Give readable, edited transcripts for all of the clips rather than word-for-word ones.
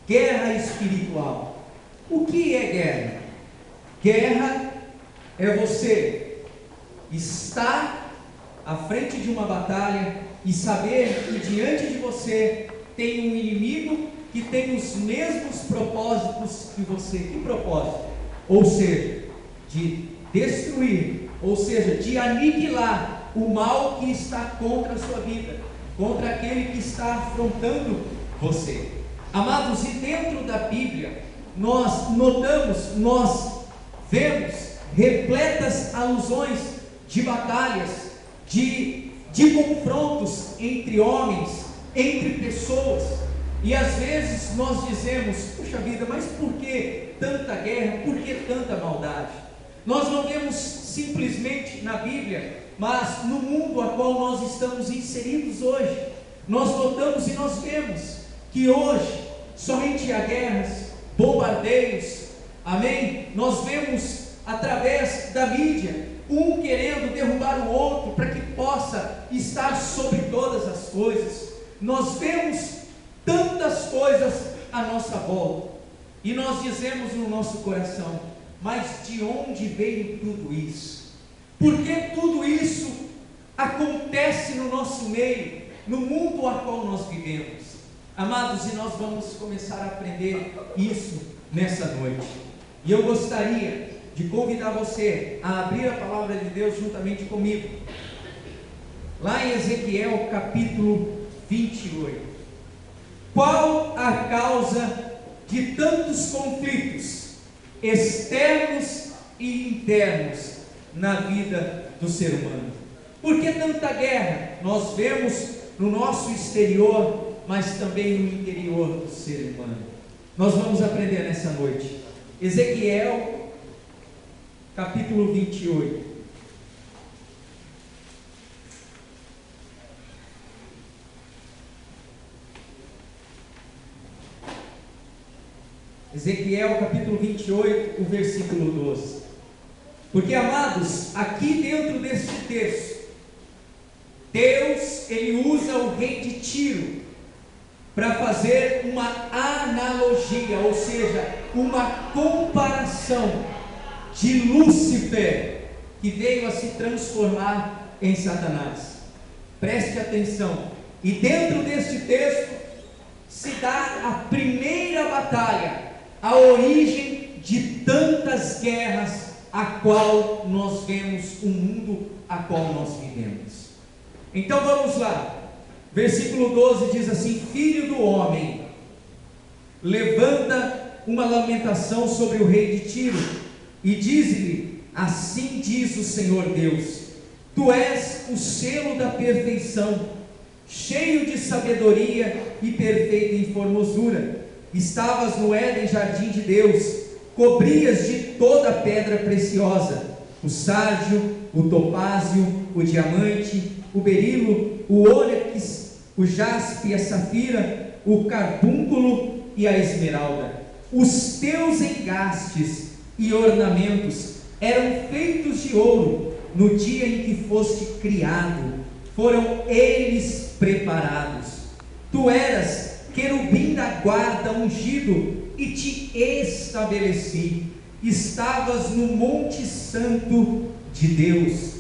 Guerra espiritual. O que é guerra? Guerra é você estar à frente de uma batalha e saber que diante de você tem um inimigo que tem os mesmos propósitos que você. Que propósito? Ou seja, de destruir, ou seja, de aniquilar o mal que está contra a sua vida, contra aquele que está afrontando você. Amados, e dentro da Bíblia, nós notamos, nós vemos repletas alusões de batalhas, de confrontos entre homens, entre pessoas. E às vezes nós dizemos: puxa vida, mas por que tanta guerra? Por que tanta maldade? Nós não vemos simplesmente na Bíblia, mas no mundo a qual nós estamos inseridos hoje. Nós notamos e nós vemos que hoje somente há guerras, bombardeios, amém? Nós vemos através da mídia, um querendo derrubar o outro para que possa estar sobre todas as coisas. Nós vemos tantas coisas à nossa volta, e nós dizemos no nosso coração: mas de onde veio tudo isso? Por que tudo isso acontece no nosso meio, no mundo a qual nós vivemos? Amados, e nós vamos começar a aprender isso nessa noite. E eu gostaria de convidar você a abrir a palavra de Deus juntamente comigo, lá em Ezequiel capítulo 28. Qual a causa de tantos conflitos externos e internos na vida do ser humano? Por que tanta guerra? Nós vemos no nosso exterior, mas também no interior do ser humano. Nós vamos aprender nessa noite. Ezequiel capítulo 28. Ezequiel capítulo 28, o versículo 12. Porque, amados, aqui dentro deste texto, Deus, Ele usa o rei de Tiro para fazer uma analogia, ou seja, uma comparação de Lúcifer, que veio a se transformar em Satanás. Preste atenção. E dentro deste texto se dá a primeira batalha, a origem de tantas guerras a qual nós vemos, o mundo a qual nós vivemos. Então vamos lá. Versículo 12 diz assim: filho do homem, levanta uma lamentação sobre o rei de Tiro e diz-lhe: assim diz o Senhor Deus, tu és o selo da perfeição, cheio de sabedoria e perfeito em formosura. Estavas no Éden, jardim de Deus, cobrias de toda pedra preciosa, o sárdio, o topázio, o diamante, o berilo, o ônix, o jaspe, a safira, o carbúnculo e a esmeralda. Os teus engastes e ornamentos eram feitos de ouro. No dia em que foste criado, foram eles preparados. Tu eras querubim da guarda ungido e te estabeleci. Estavas no monte santo de Deus.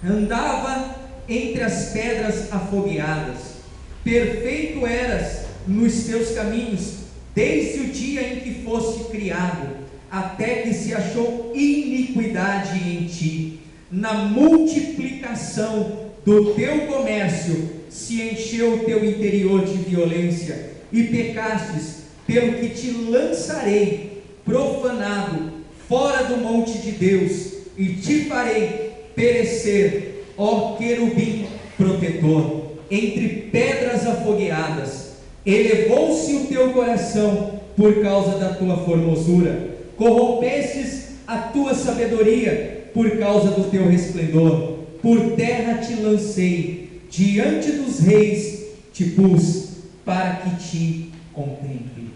Andava entre as pedras afogueadas. Perfeito eras nos teus caminhos, desde o dia em que foste criado, até que se achou iniquidade em ti. Na multiplicação do teu comércio se encheu o teu interior de violência, e pecastes, pelo que te lançarei profanado fora do monte de Deus, e te farei perecer, ó querubim protetor, entre pedras afogueadas. Elevou-se o teu coração por causa da tua formosura, corrompestes a tua sabedoria por causa do teu resplendor. Por terra te lancei, diante dos reis te pus, para que te contemple.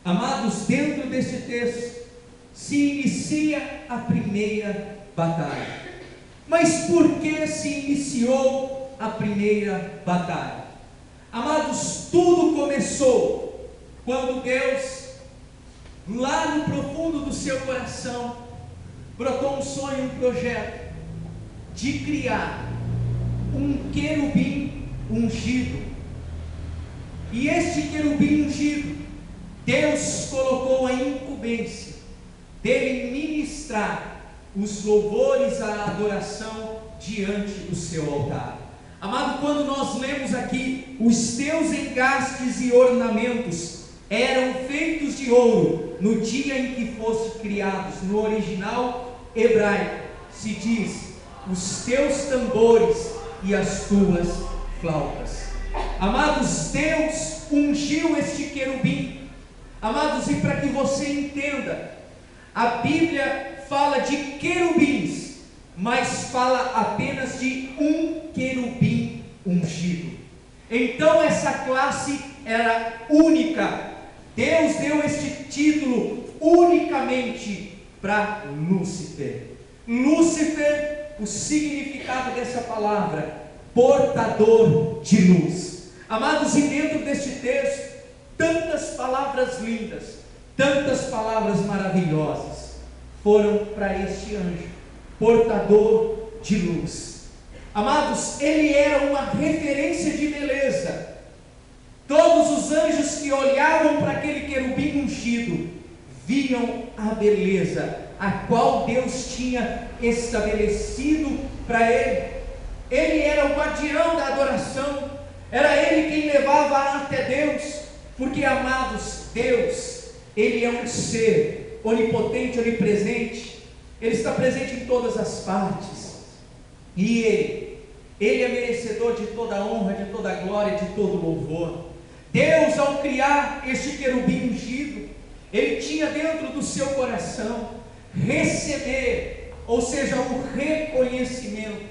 Amados, dentro deste texto se inicia a primeira batalha. Mas por que se iniciou a primeira batalha? Amados, tudo começou quando Deus, lá no profundo do seu coração, brotou um sonho, um projeto de criar um querubim ungido. E este querubim ungido, Deus colocou a incumbência dele ministrar os louvores, a adoração diante do seu altar. Amado, quando nós lemos aqui, os teus engastes e ornamentos eram feitos de ouro no dia em que foste criados. No original hebraico se diz: os teus tambores e as tuas flautas. Amados, Deus ungiu este querubim. Amados, e para que você entenda, a Bíblia fala de querubins, mas fala apenas de um querubim ungido. Então essa classe era única. Deus deu este título unicamente para Lúcifer. Lúcifer, o significado dessa palavra, portador de luz. Amados, e dentro deste texto, tantas palavras lindas, tantas palavras maravilhosas foram para este anjo, portador de luz. Amados, ele era uma referência de beleza. Todos os anjos que olhavam para aquele querubim ungido viam a beleza a qual Deus tinha estabelecido para ele. Ele era o guardião da adoração, era ele quem levava até Deus, porque, amados, Deus, ele é um ser onipotente, onipresente, ele está presente em todas as partes, e ele é merecedor de toda a honra, de toda a glória, de todo o louvor. Deus, ao criar este querubim ungido, ele tinha dentro do seu coração receber, ou seja, o reconhecimento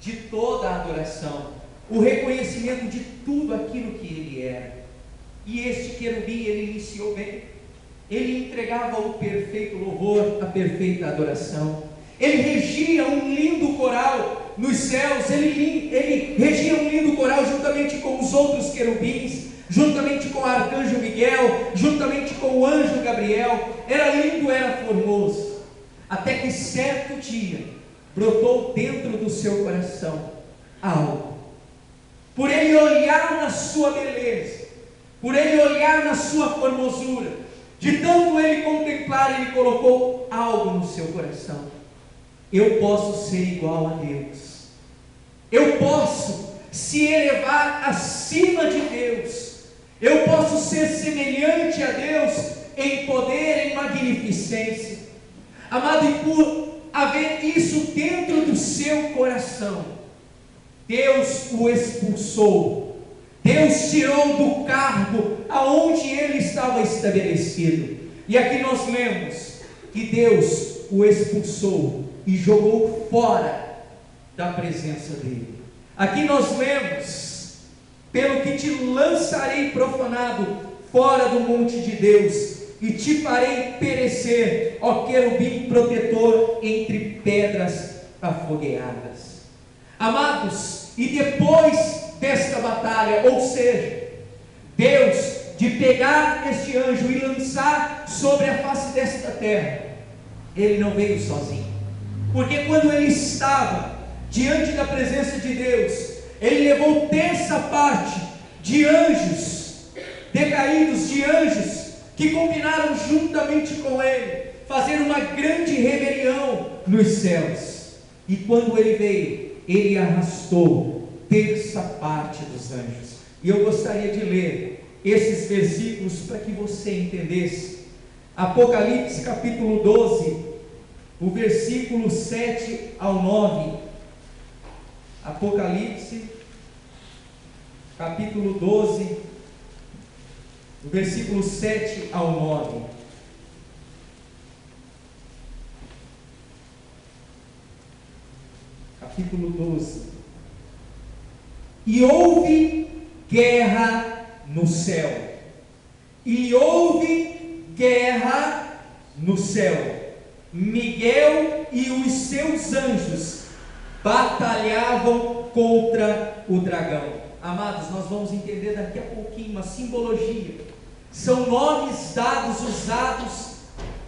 de toda a adoração, o reconhecimento de tudo aquilo que ele era. E este querubim, ele iniciou bem, ele entregava o perfeito louvor, a perfeita adoração, ele regia um lindo coral nos céus, ele regia um lindo coral juntamente com os outros querubins, juntamente com o arcanjo Miguel, juntamente com o anjo Gabriel. Era lindo, era formoso, até que certo dia brotou dentro do seu coração algo. Por ele olhar na sua beleza, por ele olhar na sua formosura, de tanto ele contemplar, ele colocou algo no seu coração: eu posso ser igual a Deus, eu posso se elevar acima de Deus, eu posso ser semelhante a Deus em poder, em magnificência. Amado, e por haver isso dentro do seu coração, Deus o expulsou, Deus tirou do cargo aonde ele estava estabelecido. E aqui nós lemos que Deus o expulsou e jogou fora da presença dele. Aqui nós lemos: pelo que te lançarei profanado fora do monte de Deus, e te farei perecer, ó querubim protetor, entre pedras afogueadas. Amados, e depois desta batalha, ou seja, Deus de pegar este anjo e lançar sobre a face desta terra, ele não veio sozinho, porque quando ele estava diante da presença de Deus, ele levou terça parte de anjos decaídos, de anjos que combinaram juntamente com ele fazer uma grande rebelião nos céus. E quando ele veio, ele arrastou terça parte dos anjos. E eu gostaria de ler esses versículos para que você entendesse. Apocalipse capítulo 12, o versículo 7 ao 9. Apocalipse capítulo 12, do versículo 7 ao 9. Capítulo 12. E houve guerra no céu, e houve guerra no céu. Miguel e os seus anjos batalhavam contra o dragão. Amados, nós vamos entender daqui a pouquinho uma simbologia São nomes dados, usados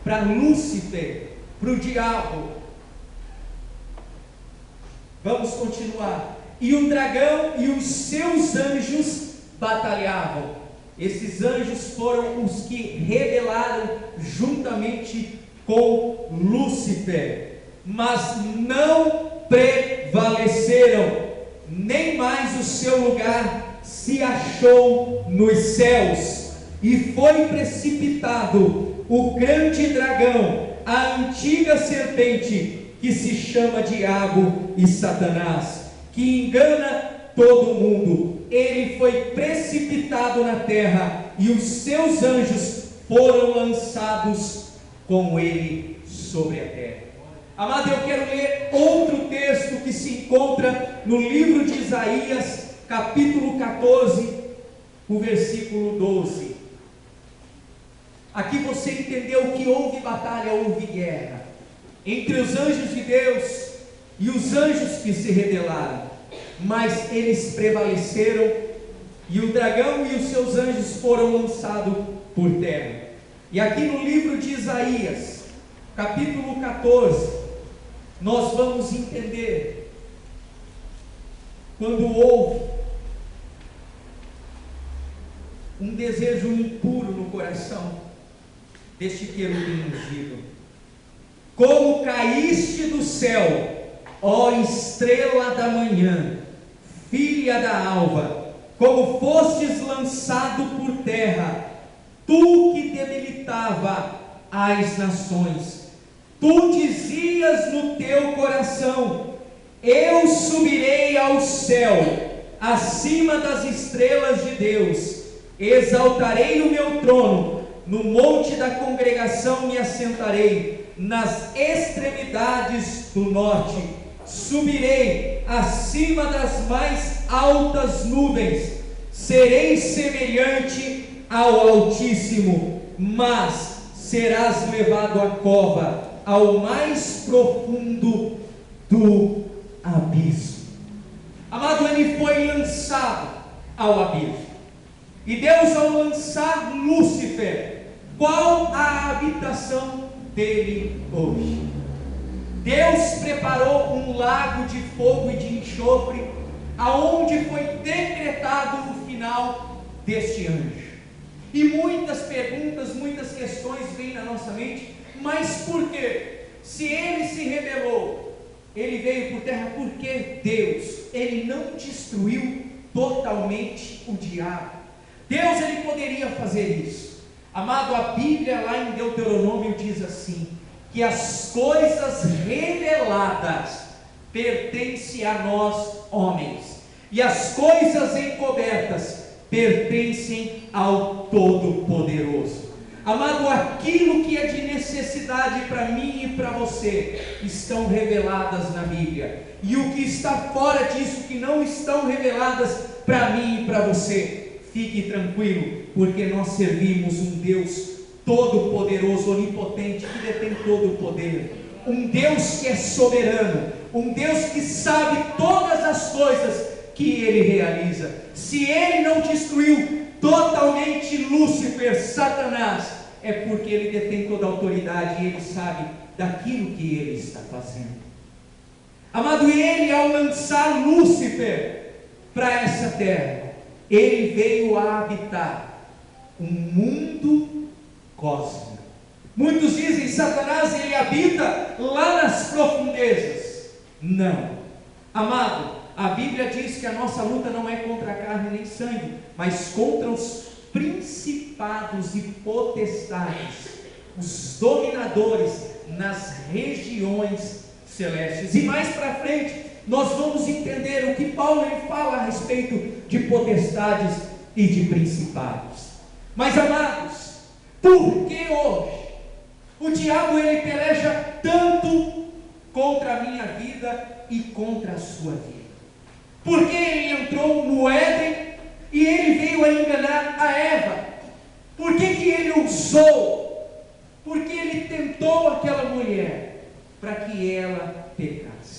para Lúcifer, para o diabo. Vamos continuar. E o dragão e os seus anjos batalhavam. Esses anjos foram os que rebelaram juntamente com Lúcifer, mas não prevaleceram, nem mais o seu lugar se achou nos céus, e foi precipitado o grande dragão, a antiga serpente, que se chama Diabo e Satanás, que engana todo mundo. Ele foi precipitado na terra, e os seus anjos foram lançados com ele sobre a terra. Amado, eu quero ler outro texto que se encontra no livro de Isaías, capítulo 14, o versículo 12. Aqui você entendeu que houve batalha, houve guerra entre os anjos de Deus e os anjos que se rebelaram, mas eles prevaleceram, e o dragão e os seus anjos foram lançados por terra. E aqui no livro de Isaías, capítulo 14, nós vamos entender quando houve um desejo impuro no coração deste querubim ungido. Como caíste do céu, ó estrela da manhã, filha da alva, como fostes lançado por terra, tu que debilitava as nações. Tu dizias no teu coração: eu subirei ao céu, acima das estrelas de Deus, exaltarei o meu trono, no monte da congregação me assentarei, nas extremidades do norte, subirei acima das mais altas nuvens, serei semelhante ao Altíssimo, mas serás levado à cova, ao mais profundo do abismo. Amado, ele foi lançado ao abismo. E Deus, ao lançar Lúcifer, qual a habitação dele hoje? Deus preparou um lago de fogo e de enxofre, aonde foi decretado o final deste anjo. E muitas perguntas, muitas questões vêm na nossa mente. Mas por quê? Se ele se rebelou, ele veio por terra, por que Deus, ele não destruiu totalmente o diabo? Deus, ele poderia fazer isso. Amado, a Bíblia lá em Deuteronômio diz assim, que as coisas reveladas pertencem a nós homens, e as coisas encobertas pertencem ao Todo-Poderoso. Amado, aquilo que é de necessidade para mim e para você, estão reveladas na Bíblia, e o que está fora disso, que não estão reveladas para mim e para você, fique tranquilo, porque nós servimos um Deus todo-poderoso, onipotente, que detém todo o poder, um Deus que é soberano, um Deus que sabe todas as coisas que ele realiza. Se ele não destruiu totalmente Lúcifer, Satanás, é porque ele detém toda a autoridade e ele sabe daquilo que ele está fazendo. Amado, ele, ao lançar Lúcifer para essa terra, ele veio a habitar um mundo cósmico. Muitos dizem: Satanás, ele habita lá nas profundezas. Não, amado, a Bíblia diz que a nossa luta não é contra a carne nem sangue, mas contra os principados e potestades, os dominadores nas regiões celestes. E mais para frente nós vamos entender o que Paulo ele fala a respeito de potestades e de principados. Mas, amados, por que hoje o diabo ele peleja tanto contra a minha vida e contra a sua vida? Porque ele entrou no Éden e ele veio a enganar a Eva. Por que ele usou? Porque ele tentou aquela mulher para que ela pecasse.